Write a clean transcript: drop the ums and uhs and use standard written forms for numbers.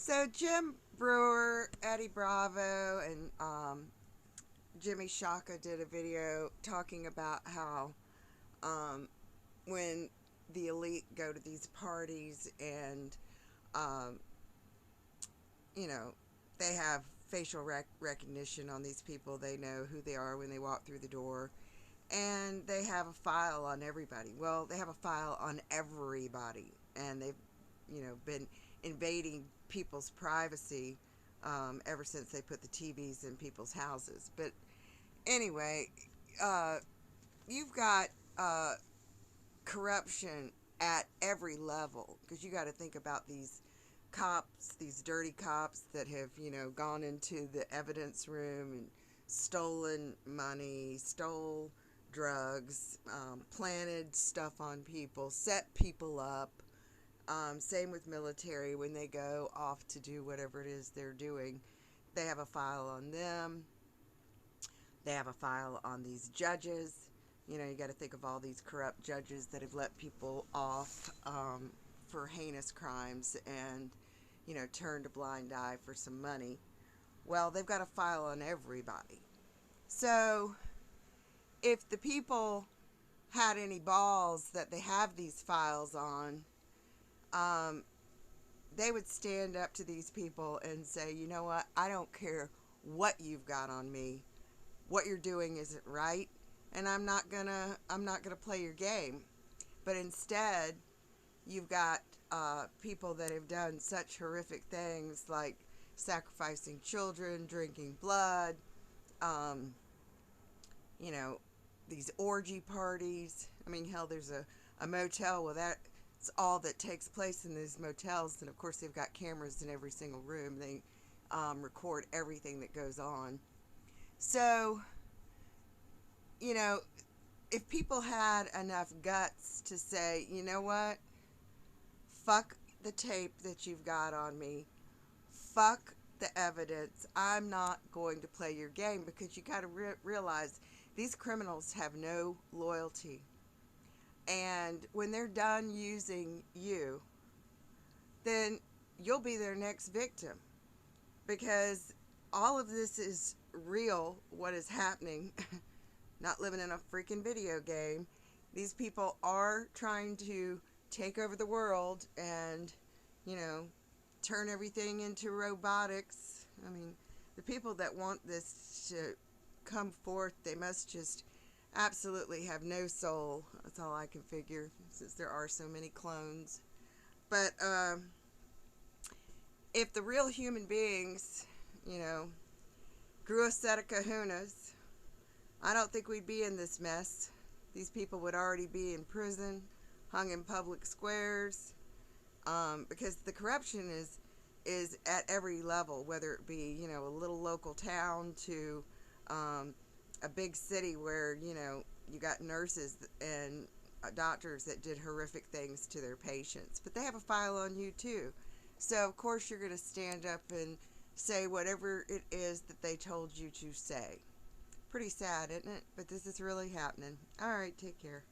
So Jim Brewer, Eddie Bravo, and Jimmy Shaka did a video talking about how um, when the elite go to these parties and um, you know they have facial recognition on these people, they know who they are when they walk through the door, and they have a file on everybody. Well, they have a file on everybody, and they've been invading people's privacy ever since they put the TVs in people's houses. But anyway, uh, you've got corruption at every level, because you got to think about these cops, these dirty cops that have gone into the evidence room and stolen money, stole drugs, planted stuff on people, set people up. Same with military. When they go off to do whatever it is they're doing, they have a file on them. They have a file on these judges. You got to think of all these corrupt judges that have let people off for heinous crimes and, turned a blind eye for some money. Well, they've got a file on everybody. So if the people had any balls that they have these files on, um, they would stand up to these people and say, you know what, I don't care what you've got on me. What you're doing isn't right, and I'm not gonna play your game. But instead, you've got people that have done such horrific things like sacrificing children, drinking blood, um, you know, these orgy parties. I mean, hell, there's a motel where that's all that takes place in these motels. And of course, they've got cameras in every single room. They record everything that goes on. So, you know, if people had enough guts to say, you know what, fuck the tape that you've got on me, fuck the evidence, I'm not going to play your game, because you got to realize these criminals have no loyalty. And when they're done using you, then you'll be their next victim, because all of this is real, what is happening. Not living in a freaking video game. These people are trying to take over the world and, you know, turn everything into robotics. I mean, the people that want this to come forth, they must just absolutely have no soul. That's all I can figure, since there are so many clones. But if the real human beings, grew a set of kahunas, I don't think we'd be in this mess. These people would already be in prison, hung in public squares, because the corruption is at every level, whether it be a little local town to a big city where you got nurses and doctors that did horrific things to their patients. But they have a file on you too, so of course you're going to stand up and say whatever it is that they told you to say. Pretty sad, isn't it? But this is really happening. All right, take care.